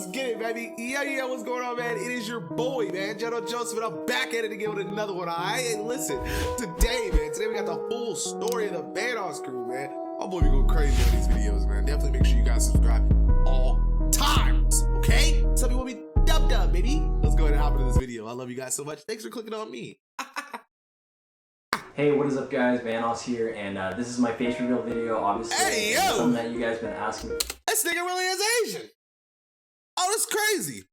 Let's get it, baby. Yeah, what's going on, man? It is your boy, man, JoeNoJoseph, and I'm back at it again with another one. And listen, today we got the full story of the Vanoss crew, man. My boy be going crazy on these videos, man. Definitely make sure you guys subscribe all times, okay? Some people be dub, baby. Let's go ahead and hop into this video. I love you guys so much. Thanks for clicking on me. Hey, what is up, guys? Vanoss here, and this is my face reveal video. Obviously, hey, yo! Something that you guys been asking. This nigga really is Asian. Oh, that's crazy.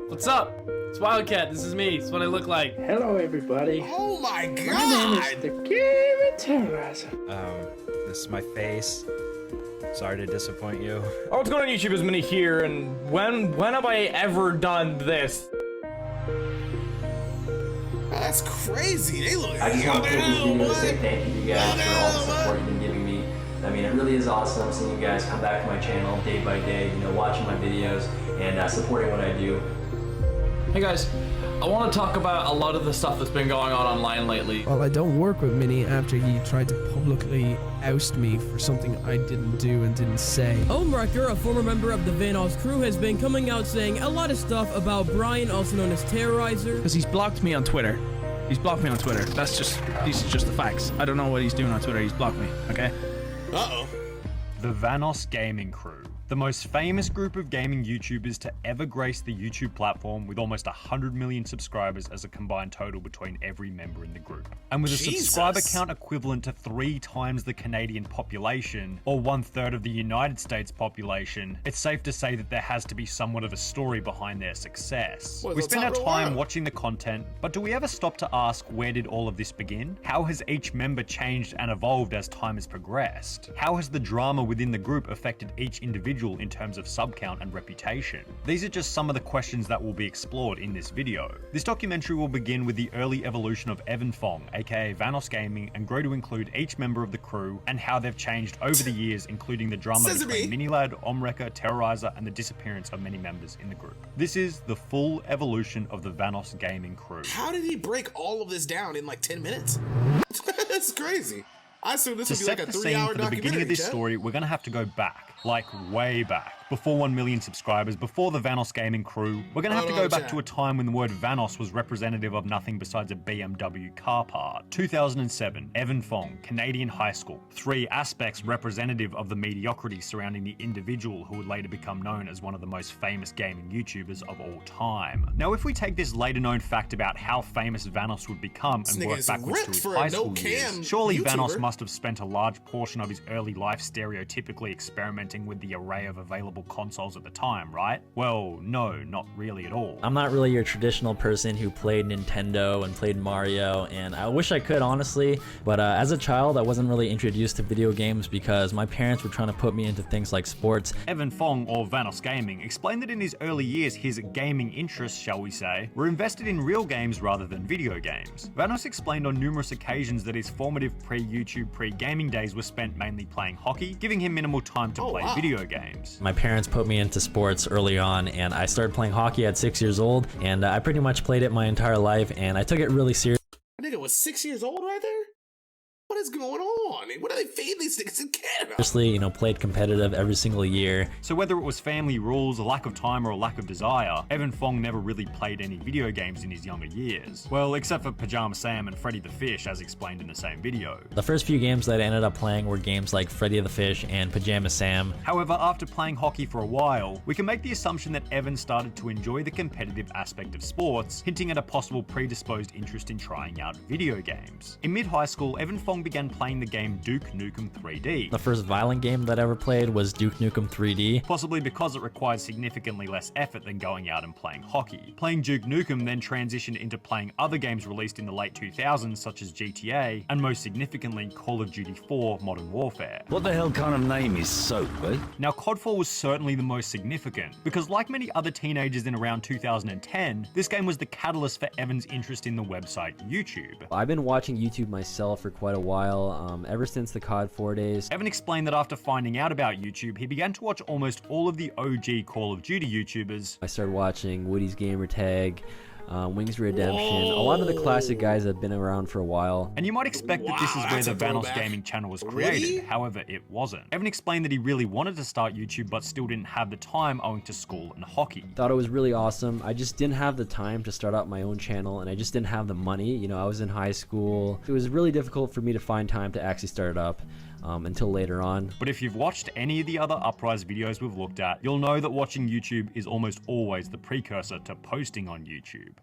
What's up? It's Wildcat. This is me. It's what I look like. Hello, everybody. Oh my God. My name is the Game Terrorizer. This is my face. Sorry to disappoint you. Oh, what's going on, YouTube? It's Mini here, and when have I ever done this? That's crazy. They look. I just want to take this video to say thank you to you guys for all the support you've been giving me. I mean, it really is awesome seeing you guys come back to my channel day by day, you know, watching my videos and supporting what I do. Hey guys, I want to talk about a lot of the stuff that's been going on online lately. Well, I don't work with Mini after he tried to publicly oust me for something I didn't do and didn't say. Omrika, a former member of the Vanoss crew, has been coming out saying a lot of stuff about Brian, also known as Terrorizer. Because he's blocked me on Twitter. He's blocked me on Twitter. These are just the facts. I don't know what he's doing on Twitter. He's blocked me, okay? Uh-oh. The Vanoss Gaming Crew. The most famous group of gaming YouTubers to ever grace the YouTube platform, with almost 100 million subscribers as a combined total between every member in the group. And with a subscriber count equivalent to 3 times the Canadian population, or 1/3 of the United States population, it's safe to say that there has to be somewhat of a story behind their success. We spend our time watching the content, but do we ever stop to ask, where did all of this begin? How has each member changed and evolved as time has progressed? How has the drama within the group affected each individual in terms of sub count and reputation? These are just some of the questions that will be explored in this video. This documentary will begin with the early evolution of Fong, aka Vanoss Gaming, and grow to include each member of the crew and how they've changed over the years, including the drama between Minilad, Omrika, Terrorizer, and the disappearance of many members in the group. This is the full evolution of the Vanoss Gaming crew. How did he break all of this down in like 10 minutes? That's crazy. I assume this would be like a 3-hour documentary. For the beginning of this story, we're going to have to go back, like way back, before 1 million subscribers, before the Vanoss Gaming crew. We're going to have to go back to a time when the word Vanoss was representative of nothing besides a BMW car part. 2007, Fong, Canadian high school. 3 aspects representative of the mediocrity surrounding the individual who would later become known as one of the most famous gaming YouTubers of all time. Now, if we take this later known fact about how famous Vanoss would become and work backwards to his high school years, surely Vanoss must have spent a large portion of his early life stereotypically experimenting with the array of available consoles at the time, right? Well, no, not really at all. I'm not really your traditional person who played Nintendo and played Mario, and I wish I could, honestly, but as a child, I wasn't really introduced to video games because my parents were trying to put me into things like sports. Fong, or Vanoss Gaming, explained that in his early years, his gaming interests, shall we say, were invested in real games rather than video games. Vanoss explained on numerous occasions that his formative pre-YouTube, pre-gaming days were spent mainly playing hockey, giving him minimal time to play video games. My parents put me into sports early on, and I started playing hockey at 6 years old, and I pretty much played it my entire life, and I took it really seriously. Nigga was 6 years old right there? What is going on? What do they feed these niggas in Canada? Seriously, you know, played competitive every single year. So whether it was family rules, a lack of time, or a lack of desire, Fong never really played any video games in his younger years. Well, except for Pajama Sam and Freddy the Fish, as explained in the same video. The first few games that I ended up playing were games like Freddy the Fish and Pajama Sam. However, after playing hockey for a while, we can make the assumption that Evan started to enjoy the competitive aspect of sports, hinting at a possible predisposed interest in trying out video games. In mid-high school, Fong began playing the game Duke Nukem 3D. The first violent game that I ever played was Duke Nukem 3D. Possibly because it required significantly less effort than going out and playing hockey. Playing Duke Nukem then transitioned into playing other games released in the late 2000s such as GTA, and most significantly Call of Duty 4 Modern Warfare. What the hell kind of name is Soap, eh? Now COD4 was certainly the most significant, because like many other teenagers in around 2010, this game was the catalyst for Evan's interest in the website YouTube. I've been watching YouTube myself for quite a while, ever since the COD 4 days. Evan explained that after finding out about YouTube, he began to watch almost all of the OG Call of Duty YouTubers. I started watching Woody's Gamertag, Wings Redemption, a lot of the classic guys that have been around for a while. And you might expect that this is where the Vanoss gaming channel was created. However, it wasn't. Evan explained that he really wanted to start YouTube but still didn't have the time owing to school and hockey. Thought it was really awesome. I just didn't have the time to start up my own channel, and I just didn't have the money. You know, I was in high school. It was really difficult for me to find time to actually start it up. Until later on. But if you've watched any of the other Uprise videos we've looked at, you'll know that watching YouTube is almost always the precursor to posting on YouTube.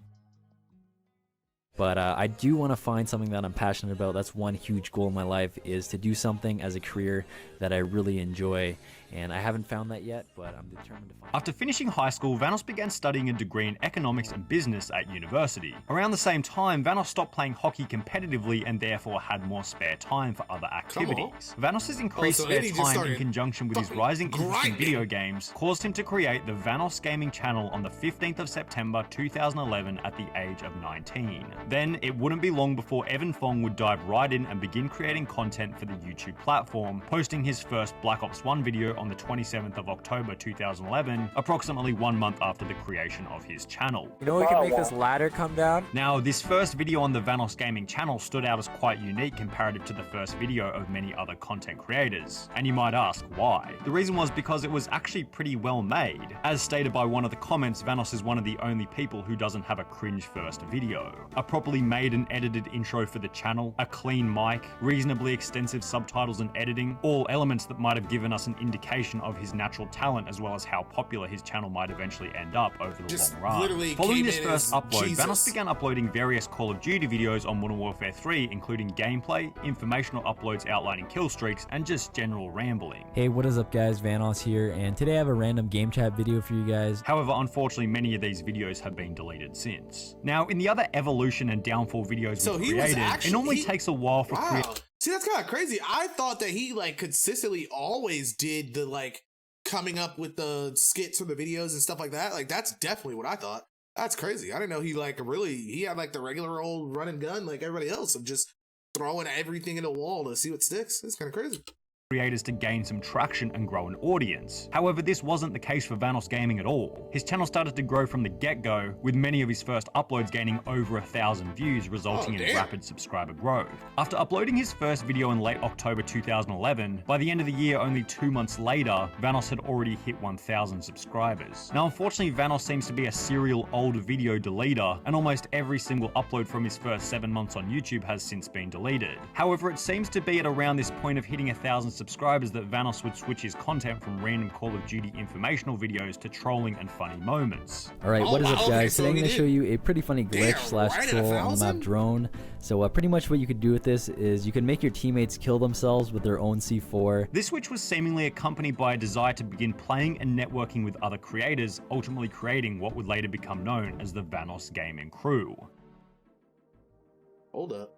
But I do want to find something that I'm passionate about. That's one huge goal in my life, is to do something as a career that I really enjoy. And I haven't found that yet, but I'm determined to find it. After finishing high school, Vanoss began studying a degree in economics and business at university. Around the same time, Vanoss stopped playing hockey competitively and therefore had more spare time for other activities. Vanoss's increased spare time in conjunction with his rising interest in video games caused him to create the Vanoss gaming channel on the 15th of September 2011 at the age of 19. Then, it wouldn't be long before Evan Fong would dive right in and begin creating content for the YouTube platform, posting his first Black Ops 1 video on the 27th of October 2011, approximately 1 month after the creation of his channel. You know we can make this ladder come down? Now, this first video on the Vanoss gaming channel stood out as quite unique comparative to the first video of many other content creators. And you might ask, why? The reason was because it was actually pretty well made. As stated by one of the comments, Vanoss is one of the only people who doesn't have a cringe first video. A properly made and edited intro for the channel, a clean mic, reasonably extensive subtitles and editing, all elements that might have given us an indication of his natural talent as well as how popular his channel might eventually end up over the long run. Following this first upload, Vanoss began uploading various Call of Duty videos on Modern Warfare 3, including gameplay, informational uploads outlining kill streaks, and just general rambling. Hey, what is up guys, Vanoss here, and today I have a random game chat video for you guys. However, unfortunately, many of these videos have been deleted since. Now, in the other evolution and downfall videos we've created, it normally takes a while for creators. See, that's kind of crazy. I thought that he like consistently always did the like coming up with the skits for the videos and stuff like that. Like that's definitely what I thought. That's crazy. I didn't know he had like the regular old run and gun like everybody else of just throwing everything in the wall to see what sticks. It's kind of crazy. Creators to gain some traction and grow an audience. However, this wasn't the case for Vanoss Gaming at all. His channel started to grow from the get-go, with many of his first uploads gaining over 1,000 views, resulting in rapid subscriber growth. After uploading his first video in late October 2011, by the end of the year, only 2 months later, Vanoss had already hit 1,000 subscribers. Now, unfortunately, Vanoss seems to be a serial old video deleter, and almost every single upload from his first 7 months on YouTube has since been deleted. However, it seems to be at around this point of hitting 1,000 subscribers that Vanoss would switch his content from random Call of Duty informational videos to trolling and funny moments. Alright, what is up guys? Today I'm going to show you a pretty funny glitch slash troll on the map Drone. So pretty much what you could do with this is you can make your teammates kill themselves with their own C4. This switch was seemingly accompanied by a desire to begin playing and networking with other creators, ultimately creating what would later become known as the Vanoss gaming crew. Hold up.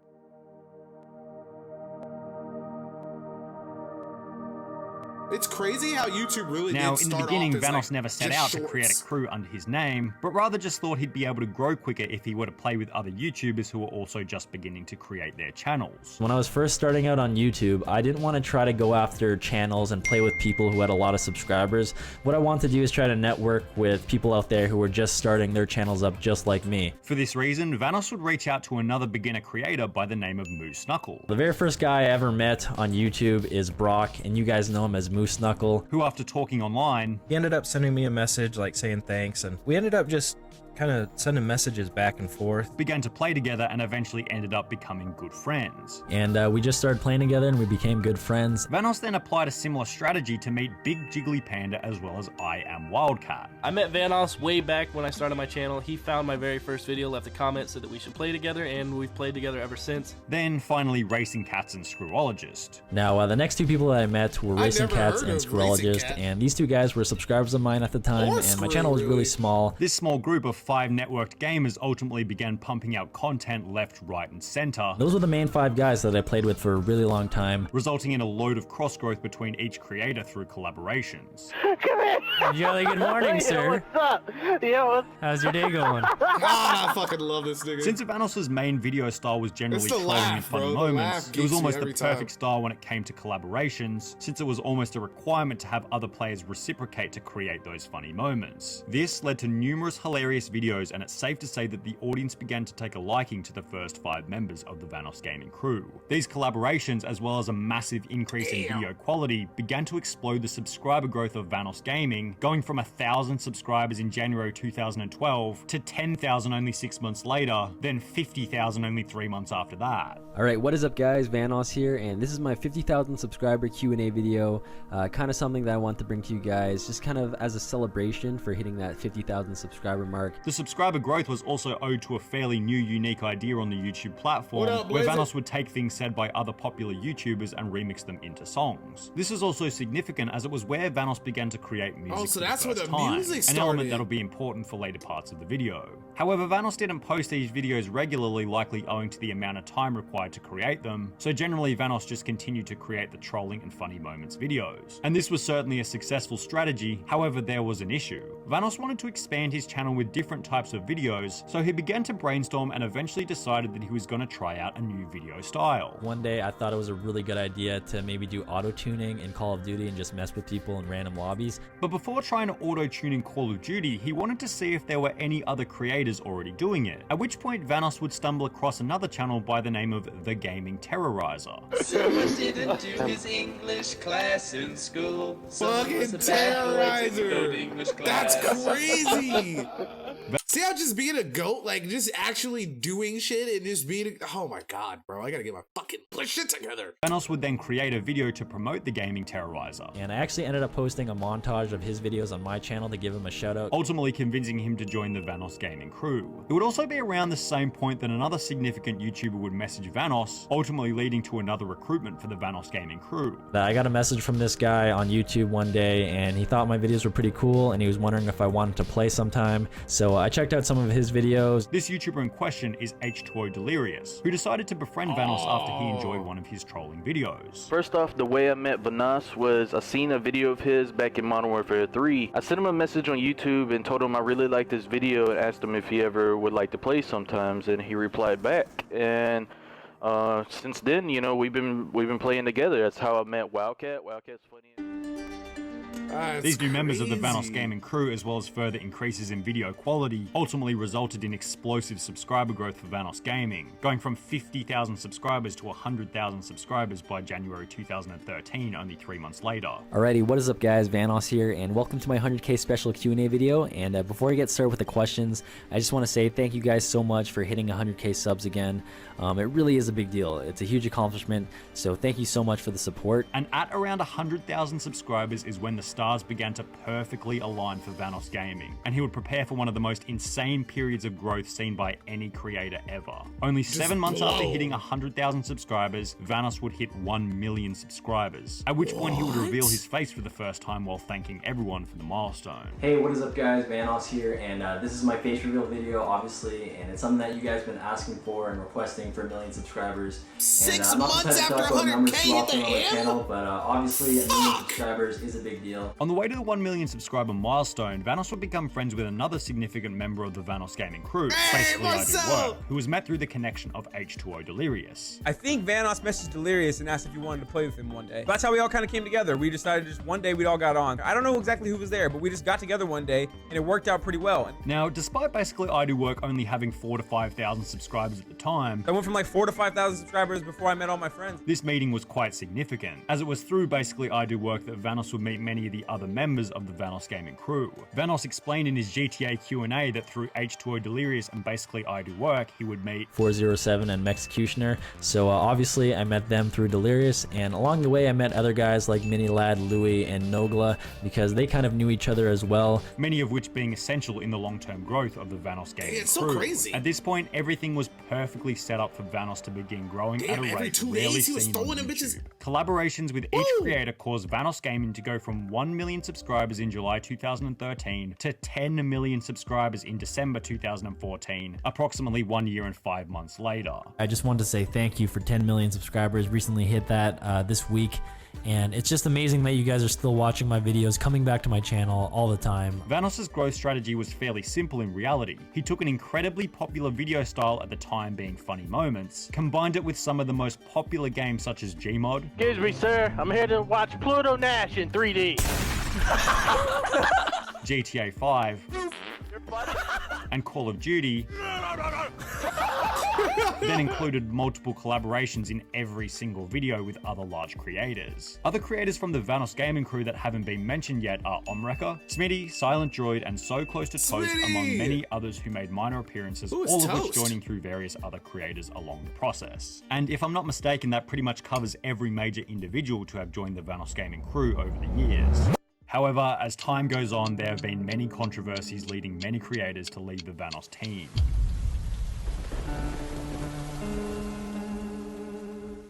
It's crazy how YouTube really now, did in the start beginning, off as, Vanoss never set out to create a shorts. crew under his name, but rather just thought he'd be able to grow quicker if he were to play with other YouTubers who were also just beginning to create their channels. When I was first starting out on YouTube, I didn't want to try to go after channels and play with people who had a lot of subscribers. What I wanted to do is try to network with people out there who were just starting their channels up just like me. For this reason, Vanoss would reach out to another beginner creator by the name of Moose Knuckle. The very first guy I ever met on YouTube is Brock, and you guys know him as Moose Knuckle, who after talking online, he ended up sending me a message like saying thanks, and we ended up just kind of sending messages back and forth. Began to play together and eventually ended up becoming good friends. And we just started playing together and we became good friends. Vanoss then applied a similar strategy to meet Big Jiggly Panda as well as I Am Wildcat. I met Vanoss way back when I started my channel. He found my very first video, left a comment, said that we should play together, and we've played together ever since. Then finally Racing Cats and Screwologist. Now the next two people that I met were Racing Cats and Screwologist, and these two guys were subscribers of mine at the time, and my channel was really small. This small group of 5 networked gamers ultimately began pumping out content left, right, and center. Those were the main 5 guys that I played with for a really long time, resulting in a load of cross growth between each creator through collaborations. Come here! Jolly good morning, sir. What's up? Yeah, what's How's your day going? God, I fucking love this nigga. Since Vanoss's main video style was generally trolling and funny moments, it was almost the perfect style when it came to collaborations, since it was almost a requirement to have other players reciprocate to create those funny moments. This led to numerous hilarious videos, and it's safe to say that the audience began to take a liking to the first 5 members of the Vanoss gaming crew. These collaborations, as well as a massive increase in video quality, began to explode the subscriber growth of Vanoss Gaming, going from 1,000 subscribers in January 2012 to 10,000 only 6 months later, then 50,000 only 3 months after that. Alright, what is up guys, Vanoss here, and this is my 50,000 subscriber Q&A video, kind of something that I want to bring to you guys, just kind of as a celebration for hitting that 50,000 subscriber mark. The subscriber growth was also owed to a fairly new, unique idea on the YouTube platform, where Vanoss would take things said by other popular YouTubers and remix them into songs. This is also significant as it was where Vanoss began to create music so for that's the where first the time, music an started. element that'll be important for later parts of the video. However, Vanoss didn't post these videos regularly, likely owing to the amount of time required to create them, so generally Vanoss just continued to create the trolling and funny moments videos. And this was certainly a successful strategy, however there was an issue. Vanoss wanted to expand his channel with different types of videos, so he began to brainstorm and eventually decided that he was going to try out a new video style. One day I thought it was a really good idea to maybe do auto-tuning in Call of Duty and just mess with people in random lobbies. But before trying to auto-tune in Call of Duty, he wanted to see if there were any other creators already doing it, at which point Vanoss would stumble across another channel by the name of The Gaming Terrorizer. Someone didn't do his English class in school. Fucking Terrorizer! That's crazy! See how just being a goat, like just actually doing shit and just being oh my god, bro, I gotta get my fucking shit together. Vanoss would then create a video to promote the Gaming Terrorizer. And I actually ended up posting a montage of his videos on my channel to give him a shout out, ultimately convincing him to join the Vanoss gaming crew. It would also be around the same point that another significant YouTuber would message Vanoss, ultimately leading to another recruitment for the Vanoss gaming crew. I got a message from this guy on YouTube one day and he thought my videos were pretty cool and he was wondering if I wanted to play sometime, so I checked out some of his videos. This YouTuber in question is H2O Delirious, who decided to befriend Vanoss after he enjoyed one of his trolling videos. First off, the way I met Vanoss was I seen a video of his back in Modern Warfare 3. I sent him a message on YouTube and told him I really liked this video and asked him if he ever would like to play sometimes, and he replied back. And since then, you know, we've been playing together. That's how I met Wildcat. Wildcat's funny. These new members of the Vanoss gaming crew, as well as further increases in video quality, ultimately resulted in explosive subscriber growth for Vanoss Gaming, going from 50,000 subscribers to 100,000 subscribers by January 2013, only 3 months later. Alrighty, what is up guys, Vanoss here, and welcome to my 100k special Q&A video. And before I get started with the questions, I just want to say thank you guys so much for hitting 100k subs again. It really is a big deal. It's a huge accomplishment, so thank you so much for the support. And at around 100,000 subscribers is when the stars began to perfectly align for Vanoss Gaming, and he would prepare for one of the most insane periods of growth seen by any creator ever. Only 7 months after hitting 100,000 subscribers, Vanoss would hit 1 million subscribers, at which point he would reveal his face for the first time while thanking everyone for the milestone. Hey, what is up guys, Vanoss here, and this is my face reveal video, obviously, and it's something that you guys have been asking for and requesting for 1 million subscribers. 6 months after 100k hit the channel, but obviously 1 million subscribers is a big deal. On the way to the 1 million subscriber milestone, Vanoss would become friends with another significant member of the Vanoss gaming crew, basically I Do Work, who was met through the connection of H2O Delirious. I think Vanoss messaged Delirious and asked if he wanted to play with him one day. That's how we all kind of came together. We decided just one day we'd all got on. I don't know exactly who was there, but we just got together one day and it worked out pretty well. Now, despite basically I Do Work only having 4,000 to 5,000 subscribers at the time, I went from like 4,000 to 5,000 subscribers before I met all my friends. This meeting was quite significant, as it was through basically I Do Work that Vanoss would meet many of the other members of the Vanoss gaming crew. Vanoss explained in his GTA Q&A that through H2O Delirious and basically I Do Work, he would meet 407 and Executioner. So obviously I met them through Delirious, and along the way I met other guys like Minilad, Louie, and Nogla, because they kind of knew each other as well. Many of which being essential in the long-term growth of the Vanoss gaming crew. It's so crazy. At this point, everything was perfectly set up for Vanoss to begin growing at a rate rarely seen on YouTube. Collaborations with each creator caused Vanoss Gaming to go from 1 million subscribers in July 2013 to 10 million subscribers in December 2014, approximately 1 year and 5 months later. I just wanted to say thank you for 10 million subscribers. Recently hit that this week, and it's just amazing that you guys are still watching my videos, coming back to my channel all the time. Vanoss's growth strategy was fairly simple in reality. He took an incredibly popular video style at the time being funny moments, combined it with some of the most popular games such as Gmod. Excuse me, sir. I'm here to watch Pluto Nash in 3D. GTA 5. You're funny. and Call of Duty, then included multiple collaborations in every single video with other large creators. Other creators from the Vanoss gaming crew that haven't been mentioned yet are Omrika, Smitty, Silent Droid, and So Close to Toast, among many others who made minor appearances, all of which joining through various other creators along the process. And if I'm not mistaken, that pretty much covers every major individual to have joined the Vanoss gaming crew over the years. However, as time goes on, there have been many controversies leading many creators to leave the Vanoss team.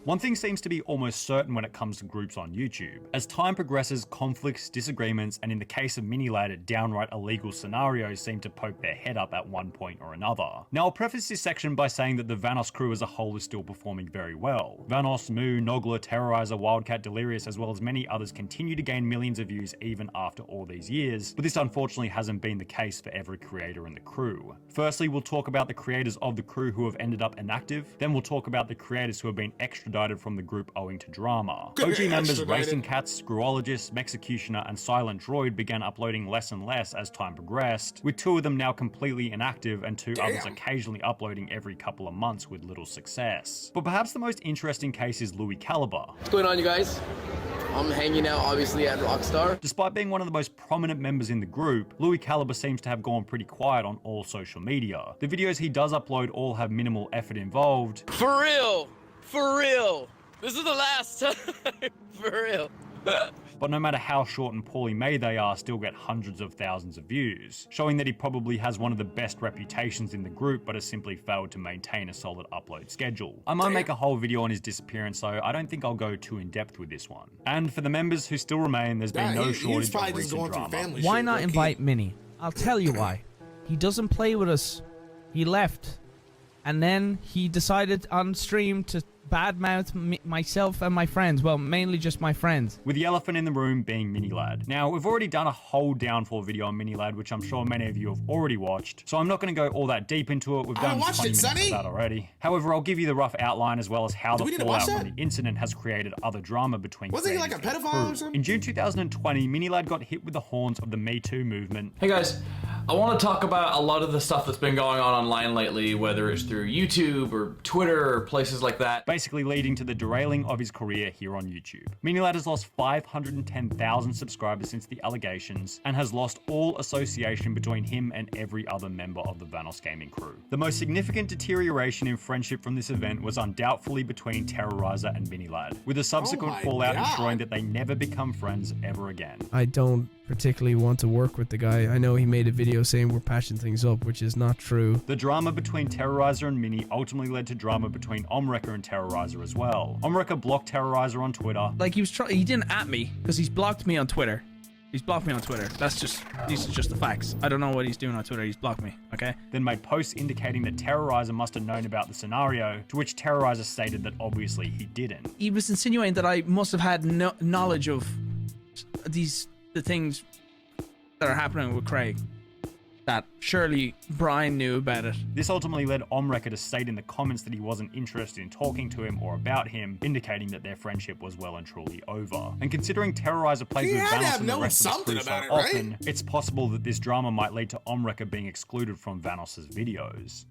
One thing seems to be almost certain when it comes to groups on YouTube. As time progresses, conflicts, disagreements, and in the case of Minilad, downright illegal scenarios seem to poke their head up at one point or another. Now, I'll preface this section by saying that the Vanoss crew as a whole is still performing very well. Vanoss, Moo, Nogla, Terrorizer, Wildcat, Delirious, as well as many others continue to gain millions of views even after all these years, but this unfortunately hasn't been the case for every creator in the crew. Firstly, we'll talk about the creators of the crew who have ended up inactive, then we'll talk about the creators who have been extradited from the group owing to drama. OG members Racing Cats, Screwologist, Mexecutioner, and Silent Droid began uploading less and less as time progressed, with 2 of them now completely inactive and 2 others occasionally uploading every couple of months with little success. But perhaps the most interesting case is Louis Caliber. What's going on, you guys? I'm hanging out obviously at Rockstar. Despite being one of the most prominent members in the group, Louis Caliber seems to have gone pretty quiet on all social media. The videos he does upload all have minimal effort involved. For real! For real! This is the last time! For real! But no matter how short and poorly made they are, still get hundreds of thousands of views, showing that he probably has one of the best reputations in the group but has simply failed to maintain a solid upload schedule. I might make a whole video on his disappearance, so I don't think I'll go too in depth with this one. And for the members who still remain, there's been no shortage of recent drama. Why not invite Mini? I'll tell you why. He doesn't play with us. He left. And then he decided on stream to badmouth myself and my friends. Well, mainly just my friends. With the elephant in the room being Minilad. Now, we've already done a whole downfall video on Minilad, which I'm sure many of you have already watched, so I'm not going to go all that deep into it. We've done 20 minutes of that already. However, I'll give you the rough outline as well as how the fallout from the incident has created other drama between Wasn't he like a pedophile or something? In June 2020, Minilad got hit with the horns of the Me Too movement. Hey guys, I want to talk about a lot of the stuff that's been going on online lately, whether it's through YouTube or Twitter or places like that. Basically leading to the derailing of his career here on YouTube. Minilad has lost 510,000 subscribers since the allegations and has lost all association between him and every other member of the Vanoss gaming crew. The most significant deterioration in friendship from this event was undoubtedly between Terrorizer and Minilad, with a subsequent fallout ensuring that they never become friends ever again. I don't particularly want to work with the guy. I know he made a video saying we're patching things up, which is not true. The drama between Terrorizer and Mini ultimately led to drama between Omrika and Terrorizer as well. Omrika blocked Terrorizer on Twitter. Like he didn't at me because he's blocked me on Twitter. He's blocked me on Twitter. These are just the facts. I don't know what he's doing on Twitter. He's blocked me, okay? Then made posts indicating that Terrorizer must have known about the scenario, to which Terrorizer stated that obviously he didn't. He was insinuating that I must have had no knowledge of the things that are happening with Craig. That surely Brian knew about it. This ultimately led Omrika to state in the comments that he wasn't interested in talking to him or about him, indicating that their friendship was well and truly over. And considering Terrorizer plays with Vanoss and the rest of the crew so often, it's possible that this drama might lead to Omrika being excluded from Vanoss's videos.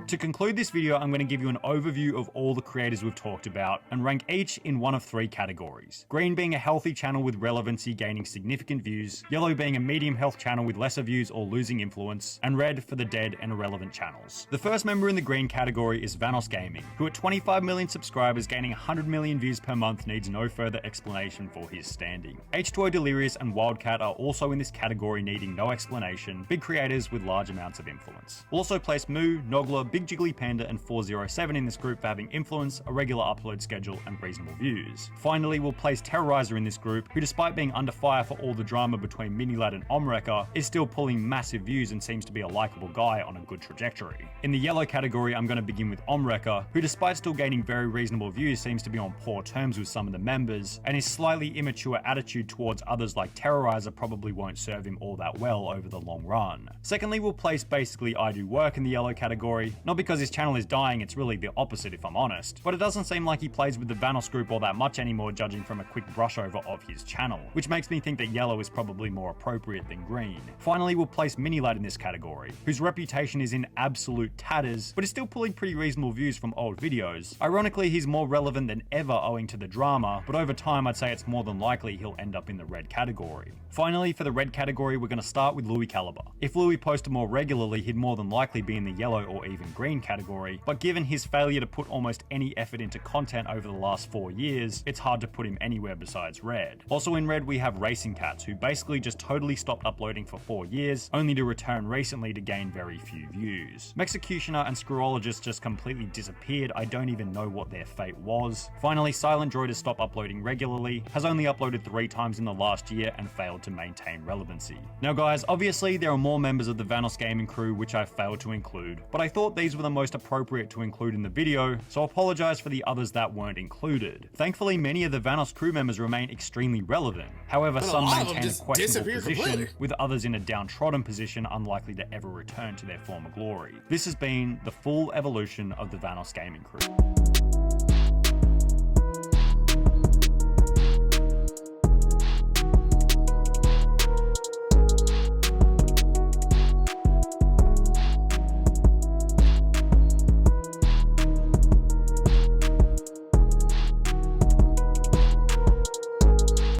To conclude this video, I'm going to give you an overview of all the creators we've talked about and rank each in one of 3 categories. Green being a healthy channel with relevancy gaining significant views, yellow being a medium health channel with lesser views or losing influence, and red for the dead and irrelevant channels. The first member in the green category is Vanoss Gaming, who at 25 million subscribers gaining 100 million views per month needs no further explanation for his standing. H2O Delirious and Wildcat are also in this category needing no explanation, big creators with large amounts of influence. We'll also place Moo, Nogla, Big Jiggly Panda and 407 in this group for having influence, a regular upload schedule, and reasonable views. Finally, we'll place Terrorizer in this group, who despite being under fire for all the drama between Minilad and Omrika, is still pulling massive views and seems to be a likable guy on a good trajectory. In the yellow category, I'm going to begin with Omrika, who despite still gaining very reasonable views seems to be on poor terms with some of the members, and his slightly immature attitude towards others like Terrorizer probably won't serve him all that well over the long run. Secondly, we'll place basically I Do Work in the yellow category, Not because his channel is dying, it's really the opposite if I'm honest. But it doesn't seem like he plays with the Vanoss group all that much anymore, judging from a quick brush over of his channel, which makes me think that yellow is probably more appropriate than green. Finally, we'll place Minilad in this category, whose reputation is in absolute tatters, but is still pulling pretty reasonable views from old videos. Ironically, he's more relevant than ever owing to the drama, but over time I'd say it's more than likely he'll end up in the red category. Finally, for the red category, we're going to start with Louis Caliber. If Louis posted more regularly, he'd more than likely be in the yellow or even green category, but given his failure to put almost any effort into content over the last 4 years, it's hard to put him anywhere besides red. Also in red, we have Racing Cats, who basically just totally stopped uploading for 4 years, only to return recently to gain very few views. Mexecutioner and Screwologist just completely disappeared. I don't even know what their fate was. Finally, Silent Droid has stopped uploading regularly, has only uploaded 3 times in the last year, and failed to maintain relevancy. Now guys, obviously there are more members of the Vanoss gaming crew which I failed to include, but I thought these were the most appropriate to include in the video, so I apologize for the others that weren't included. Thankfully, many of the Vanoss crew members remain extremely relevant. However, some maintain a questionable position, with others in a downtrodden position unlikely to ever return to their former glory. This has been the full evolution of the Vanoss gaming crew.